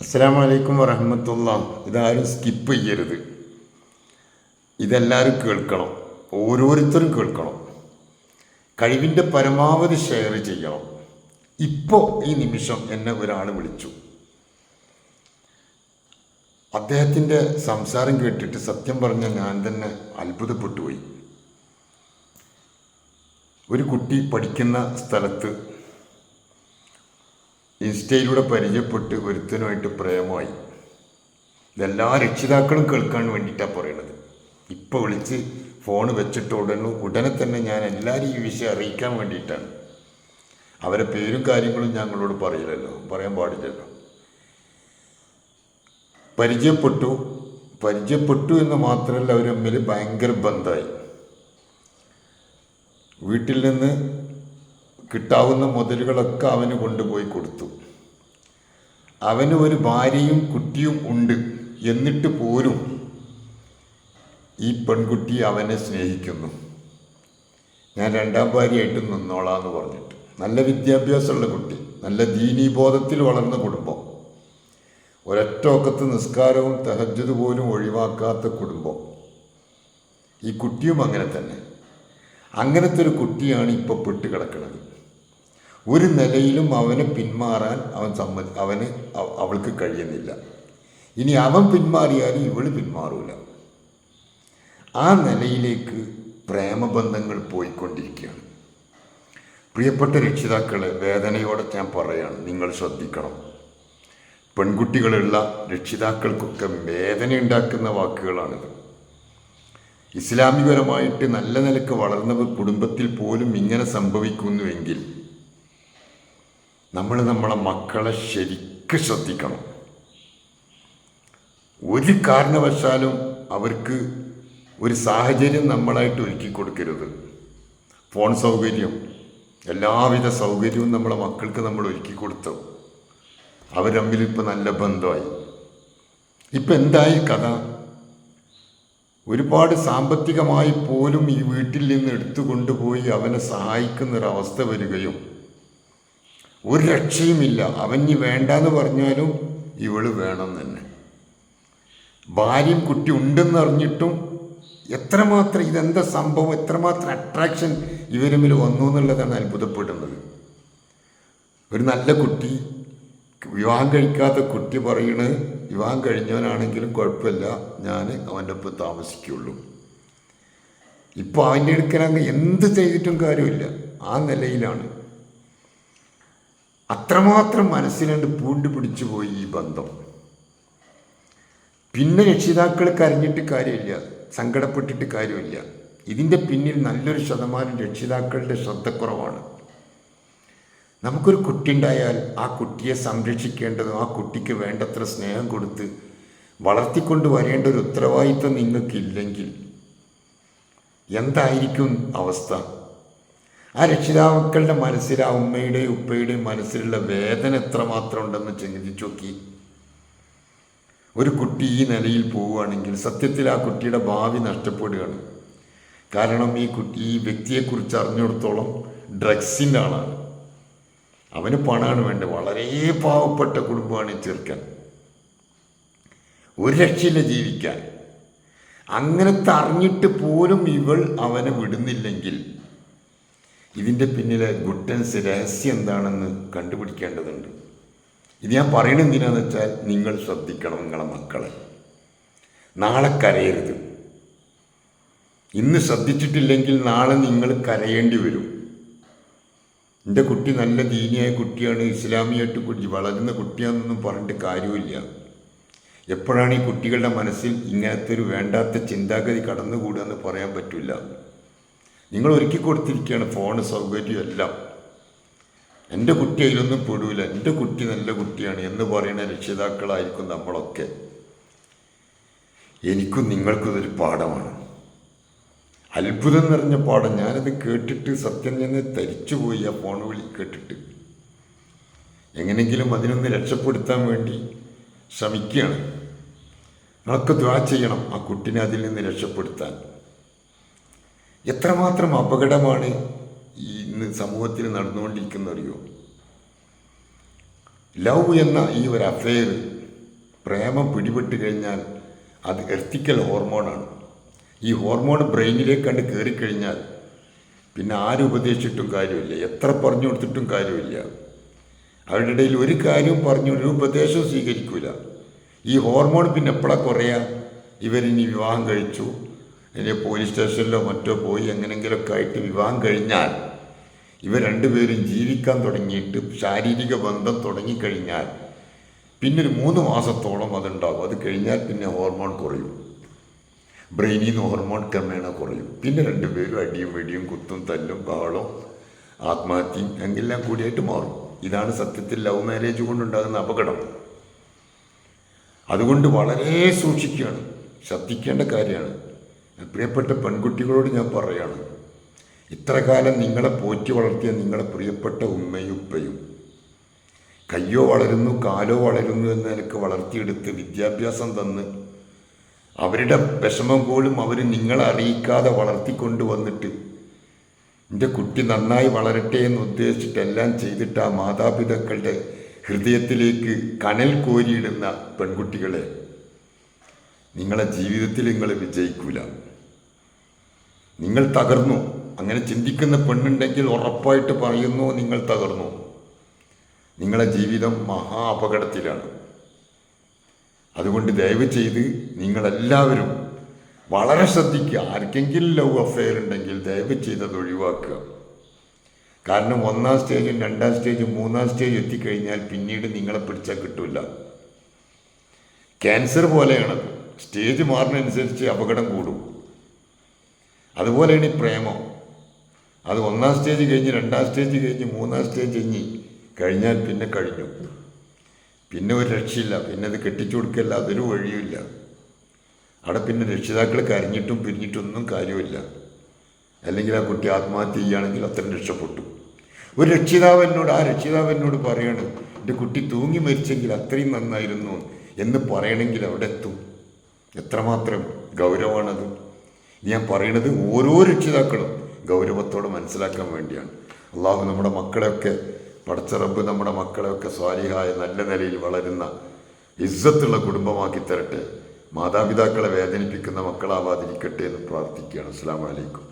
അസ്സലാമു അലൈക്കും വറഹ്മത്തുള്ളാഹി. ഇതാരും സ്കിപ്പ് ചെയ്യരുത്. ഇതെല്ലാവരും കേൾക്കണം, ഓരോരുത്തരും കേൾക്കണം. കഴിവിൻ്റെ പരമാവധി ഷെയർ ചെയ്യണം. ഇപ്പോൾ ഈ നിമിഷം എന്നെ ഒരാൾ വിളിച്ചു. അദ്ദേഹത്തിൻ്റെ സംസാരം കേട്ടിട്ട് സത്യം പറഞ്ഞ ഞാൻ തന്നെ അത്ഭുതപ്പെട്ടു പോയി. ഒരു കുട്ടി പഠിക്കുന്ന സ്ഥലത്ത് ഇൻസ്റ്റയിലൂടെ പരിചയപ്പെട്ട് ഒരുത്തനുമായിട്ട് പ്രേമമായി. ഇതെല്ലാ രക്ഷിതാക്കളും കേൾക്കാൻ വേണ്ടിയിട്ടാണ് പറയണത്. ഇപ്പോൾ വിളിച്ച് ഫോൺ വെച്ചിട്ട് ഉടനെ തന്നെ ഞാൻ എല്ലാവരും ഈ വിഷയം അറിയിക്കാൻ വേണ്ടിയിട്ടാണ്. അവരെ പേരും കാര്യങ്ങളും ഞങ്ങളോട് പറയാൻ പാടില്ലല്ലോ. പരിചയപ്പെട്ടു എന്ന് മാത്രമല്ല, അവർ തമ്മിൽ ഭയങ്കര ബന്ധമായി. വീട്ടിൽ നിന്ന് കിട്ടാവുന്ന മുതലുകളൊക്കെ അവന് കൊണ്ടുപോയി കൊടുത്തു. അവന് ഒരു ഭാര്യയും കുട്ടിയും ഉണ്ട്. എന്നിട്ട് പോലും ഈ പെൺകുട്ടി അവനെ സ്നേഹിക്കുന്നു. ഞാൻ രണ്ടാം ഭാര്യയായിട്ട് നിന്നോളാന്ന് പറഞ്ഞിട്ട്. നല്ല വിദ്യാഭ്യാസമുള്ള കുട്ടി, നല്ല ദീനീബോധത്തിൽ വളർന്ന കുടുംബം, ഒരൊറ്റ ഒക്കത്ത് നിസ്കാരവും തഹജ്ജുദ് പോലും ഒഴിവാക്കാത്ത കുടുംബം. ഈ കുട്ടിയും അങ്ങനെ തന്നെ. അങ്ങനത്തെ ഒരു കുട്ടിയാണ് ഇപ്പോൾ പെട്ട് കിടക്കുന്നത്. ഒരു നിലയിലും അവനെ പിന്മാറാൻ അവൾക്ക് കഴിയുന്നില്ല. ഇനി അവൻ പിന്മാറിയാലും ഇവള് പിന്മാറൂല. ആ നിലയിലേക്ക് പ്രേമബന്ധങ്ങൾ പോയിക്കൊണ്ടിരിക്കുകയാണ്. പ്രിയപ്പെട്ട രക്ഷിതാക്കളെ, വേദനയോടെ ഞാൻ പറയാണ്, നിങ്ങൾ ശ്രദ്ധിക്കണം. പെൺകുട്ടികളുള്ള രക്ഷിതാക്കൾക്കൊക്കെ വേദന ഉണ്ടാക്കുന്ന വാക്കുകളാണിത്. ഇസ്ലാമികപരമായിട്ട് നല്ല നിലക്ക് വളർന്ന കുടുംബത്തിൽ പോലും ഇങ്ങനെ സംഭവിക്കുന്നുവെങ്കിൽ നമ്മളെ മക്കളെ ശരിക്കും ശ്രദ്ധിക്കണം. ഒരു കാരണവശാലും അവർക്ക് ഒരു സാഹചര്യം നമ്മളായിട്ട് ഒരുക്കി കൊടുക്കരുത്. ഫോൺ സൗകര്യം, എല്ലാവിധ സൗകര്യവും നമ്മളെ മക്കൾക്ക് നമ്മൾ ഒരുക്കി കൊടുത്തു. അവർ തമ്മിൽ ഇപ്പം നല്ല ബന്ധമായി. ഇപ്പം എന്തായി കഥ? ഒരുപാട് സാമ്പത്തികമായി പോലും ഈ വീട്ടിൽ നിന്ന് എടുത്തു കൊണ്ടുപോയി അവനെ സഹായിക്കുന്നൊരവസ്ഥ വരികയും ഒരു രക്ഷയുമില്ല. അവന് വേണ്ടാന്ന് പറഞ്ഞാലും ഇവള് വേണം തന്നെ. ഭാര്യയും കുട്ടി ഉണ്ടെന്ന് അറിഞ്ഞിട്ടും എത്രമാത്രം ഇതെന്താ സംഭവം, എത്രമാത്രം അട്രാക്ഷൻ ഇവരുമ്മിൽ വന്നു എന്നുള്ളതാണ് അത്ഭുതപ്പെടുന്നത്. ഒരു നല്ല കുട്ടി, വിവാഹം കഴിക്കാത്ത കുട്ടി പറയണ്, വിവാഹം കഴിഞ്ഞവനാണെങ്കിലും കുഴപ്പമില്ല, ഞാൻ അവൻ്റെ ഒപ്പം താമസിക്കുള്ളൂ. ഇപ്പോൾ അവൻ്റെ അടുക്കലങ്ങ് എന്ത് ചെയ്തിട്ടും കാര്യമില്ല. ആ നിലയിലാണ്. അത്രമാത്രം മനസ്സിലുണ്ട് പൂണ്ട് പിടിച്ചു പോയി ഈ ബന്ധം. പിന്നെ രക്ഷിതാക്കൾ കരഞ്ഞിട്ട് കാര്യമില്ല, സങ്കടപ്പെട്ടിട്ട് കാര്യമില്ല. ഇതിൻ്റെ പിന്നിൽ നല്ലൊരു ശതമാനം രക്ഷിതാക്കളുടെ ശ്രദ്ധക്കുറവാണ്. നമുക്കൊരു കുട്ടി ഉണ്ടായാൽ ആ കുട്ടിയെ സംരക്ഷിക്കേണ്ടതും ആ കുട്ടിക്ക് വേണ്ടത്ര സ്നേഹം കൊടുത്ത് വളർത്തിക്കൊണ്ട് വരേണ്ട ഒരു ഉത്തരവാദിത്വം നിങ്ങൾക്കില്ലെങ്കിൽ എന്തായിരിക്കും അവസ്ഥ? ആ രക്ഷിതാക്കളുടെ മനസ്സിൽ, ആ ഉമ്മയുടെയും ഉപ്പയുടെയും മനസ്സിലുള്ള വേദന എത്രമാത്രം ഉണ്ടെന്ന് ചിന്തിച്ചു നോക്കി. ഒരു കുട്ടി ഈ നിലയിൽ പോവുകയാണെങ്കിൽ സത്യത്തിൽ ആ കുട്ടിയുടെ ഭാവി നഷ്ടപ്പെടുകയാണ്. കാരണം ഈ വ്യക്തിയെക്കുറിച്ച് അറിഞ്ഞിടത്തോളം ഡ്രഗ്സിൻ്റെ ആളാണ്. അവന് പണമാണ് വേണ്ടത്. വളരെ പാവപ്പെട്ട കുടുംബമാണ് ഈ ചെറുക്കൻ. ഒരു രക്ഷയില്ല ജീവിക്കാൻ. അങ്ങനത്തെ അറിഞ്ഞിട്ട് പോലും ഇവൾ അവനെ വിടുന്നില്ലെങ്കിൽ ഇതിൻ്റെ പിന്നിലെ ഗുട്ടൻസ് രഹസ്യം എന്താണെന്ന് കണ്ടുപിടിക്കേണ്ടതുണ്ട്. ഇത് ഞാൻ പറയണത് എന്തിനാന്ന് വെച്ചാൽ, നിങ്ങൾ ശ്രദ്ധിക്കണം നിങ്ങളെ മക്കളെ. നാളെ കരയരുത്. ഇന്ന് ശ്രദ്ധിച്ചിട്ടില്ലെങ്കിൽ നാളെ നിങ്ങൾ കരയേണ്ടി വരും. എൻ്റെ കുട്ടി നല്ല ദീനിയായ കുട്ടിയാണ്, ഇസ്ലാമിയായിട്ട് വളരുന്ന കുട്ടിയാണെന്നൊന്നും പറഞ്ഞിട്ട് കാര്യമില്ല. എപ്പോഴാണ് ഈ കുട്ടികളുടെ മനസ്സിൽ ഇങ്ങനത്തെ ഒരു വേണ്ടാത്ത ചിന്താഗതി കടന്നുകൂടുക എന്ന് പറയാൻ പറ്റില്ല. നിങ്ങൾ ഒരുക്കി കൊടുത്തിരിക്കുകയാണ് ഫോൺ സൗകര്യം എല്ലാം. എൻ്റെ കുട്ടി അതിലൊന്നും പെടൂല, എൻ്റെ കുട്ടി നല്ല കുട്ടിയാണ് എന്ന് പറയുന്ന രക്ഷിതാക്കളായിരിക്കും നമ്മളൊക്കെ. എനിക്കും നിങ്ങൾക്കും ഇതൊരു പാഠമാണ്, അത്ഭുതം നിറഞ്ഞ പാഠം. ഞാനത് കേട്ടിട്ട് സത്യം ഞാൻ തരിച്ചുപോയി. ആ ഫോൺ വിളി കേട്ടിട്ട് എങ്ങനെയെങ്കിലും അതിനൊന്ന് രക്ഷപ്പെടുത്താൻ വേണ്ടി ശ്രമിക്കുകയാണ്. നമുക്ക് ദുആ ചെയ്യണം ആ കുട്ടിനെ അതിൽ നിന്ന് രക്ഷപ്പെടുത്താൻ. എത്രമാത്രം അപകടമാണ് ഇന്ന് സമൂഹത്തിൽ നടന്നുകൊണ്ടിരിക്കുന്ന അറിയോ? ലവ് എന്ന ഈ ഒരു അഫെയർ പ്രേമം പിടിപെട്ട് കഴിഞ്ഞാൽ അത് എർത്തിക്കൽ ഹോർമോണാണ്. ഈ ഹോർമോൺ ബ്രെയിനിലേക്ക് കണ്ട് കയറിക്കഴിഞ്ഞാൽ പിന്നെ ആരും ഉപദേശിച്ചിട്ടും കാര്യമില്ല, എത്ര പറഞ്ഞു കൊടുത്തിട്ടും കാര്യമില്ല. അവരുടെ ഇടയിൽ ഒരു കാര്യവും പറഞ്ഞു, ഒരു ഉപദേശവും സ്വീകരിക്കില്ല. ഈ ഹോർമോൺ പിന്നെ എപ്പോഴാണ് കുറയുക? ഇവരിനി വിവാഹം കഴിച്ചു, ഇനി പോലീസ് സ്റ്റേഷനിലോ മറ്റോ പോയി എങ്ങനെങ്കിലുമൊക്കെ ആയിട്ട് വിവാഹം കഴിഞ്ഞാൽ ഇവർ രണ്ടുപേരും ജീവിക്കാൻ തുടങ്ങിയിട്ട് ശാരീരിക ബന്ധം തുടങ്ങിക്കഴിഞ്ഞാൽ പിന്നെ ഒരു 3 മാസത്തോളം അതുണ്ടാകും. അത് കഴിഞ്ഞാൽ പിന്നെ ഹോർമോൺ കുറയും, ബ്രെയിനിൽ നിന്ന് ഹോർമോൺ ക്രമേണ കുറയും. പിന്നെ രണ്ടുപേരും അടിയും വെടിയും കുത്തും തല്ലും ബഹളവും ആത്മഹത്യയും എല്ലാം കൂടിയായിട്ട് മാറും. ഇതാണ് സത്യത്തിൽ ലവ് മാരേജ് കൊണ്ടുണ്ടാകുന്ന അപകടം. അതുകൊണ്ട് വളരെ സൂക്ഷിക്കുകയാണ്, ശ്രദ്ധിക്കേണ്ട കാര്യമാണ്. പ്രിയപ്പെട്ട പെൺകുട്ടികളോട് ഞാൻ പറയുകയാണ്, ഇത്ര കാലം നിങ്ങളെ പോറ്റി വളർത്തിയ നിങ്ങളെ പ്രിയപ്പെട്ട ഉമ്മയും ഉപ്പയും കയ്യോ വളരുന്നു കാലോ വളരുന്നു എന്ന നിലക്ക് വളർത്തിയെടുത്ത് വിദ്യാഭ്യാസം തന്ന് അവരുടെ വിഷമം പോലും അവർ നിങ്ങളെ അറിയിക്കാതെ വളർത്തിക്കൊണ്ടുവന്നിട്ട് എൻ്റെ കുട്ടി നന്നായി വളരട്ടെ എന്ന് ഉദ്ദേശിച്ചിട്ട് എല്ലാം ചെയ്തിട്ട് ആ മാതാപിതാക്കളുടെ ഹൃദയത്തിലേക്ക് കനൽ കോരിയിടുന്ന പെൺകുട്ടികളെ നിങ്ങളെ ജീവിതത്തിൽ നിങ്ങൾ വിജയിക്കൂല, നിങ്ങൾ തകർന്നു. അങ്ങനെ ചിന്തിക്കുന്ന പെണ്ണുണ്ടെങ്കിൽ ഉറപ്പായിട്ട് പറയുന്നു, നിങ്ങൾ തകർന്നു. നിങ്ങളെ ജീവിതം മഹാ അപകടത്തിലാണ്. അതുകൊണ്ട് ദയവ് ചെയ്ത് നിങ്ങളെല്ലാവരും വളരെ ശ്രദ്ധിക്കുക. ആർക്കെങ്കിലും ലവ് അഫെയർ ഉണ്ടെങ്കിൽ ദയവ് ചെയ്തത് ഒഴിവാക്കുക. കാരണം 1-ാം സ്റ്റേജും 2-ാം സ്റ്റേജും 3-ാം സ്റ്റേജ് എത്തിക്കഴിഞ്ഞാൽ പിന്നീട് നിങ്ങളെ പിടിച്ചാൽ കിട്ടില്ല. ക്യാൻസർ പോലെയാണത്, സ്റ്റേജ് മാറുന്നതനുസരിച്ച് അപകടം കൂടും. അതുപോലെയാണ് ഈ പ്രേമം. അത് 1-ാം സ്റ്റേജ് കഴിഞ്ഞ് 2-ാം സ്റ്റേജ് കഴിഞ്ഞ് 3-ാം സ്റ്റേജ് കഴിഞ്ഞാൽ പിന്നെ കഴിഞ്ഞു, പിന്നെ ഒരു രക്ഷയില്ല. പിന്നെ അത് കെട്ടിച്ചു കൊടുക്കല്ല, അതൊരു വഴിയുമില്ല. അവിടെ പിന്നെ രക്ഷിതാക്കൾ കരഞ്ഞിട്ടും പിരിഞ്ഞിട്ടൊന്നും കാര്യമില്ല. അല്ലെങ്കിൽ ആ കുട്ടി ആത്മഹത്യ ചെയ്യുകയാണെങ്കിൽ അത്രയും രക്ഷപ്പെട്ടു. ഒരു ആ രക്ഷിതാവ് എന്നോട് പറയാണ്, എൻ്റെ കുട്ടി തൂങ്ങി മരിച്ചെങ്കിൽ അത്രയും നന്നായിരുന്നു എന്ന് പറയണമെങ്കിൽ അവിടെ എത്തും. എത്രമാത്രം ഗൗരവമാണത്. ഞാൻ പറയണത് ഓരോ രക്ഷിതാക്കളും ഗൗരവത്തോടെ മനസ്സിലാക്കാൻ വേണ്ടിയാണ്. അള്ളാഹു നമ്മുടെ മക്കളെയൊക്കെ, പടച്ച റബ്ബ് നമ്മുടെ മക്കളെയൊക്കെ സ്വാലിഹായ നല്ല നിലയിൽ വളരുന്ന ഇസ്സത്തുള്ള കുടുംബമാക്കി തരട്ടെ. മാതാപിതാക്കളെ വേദനിപ്പിക്കുന്ന മക്കളാവാതിരിക്കട്ടെ എന്ന് പ്രാർത്ഥിക്കുകയാണ്. അസ്സലാമു അലൈക്കും.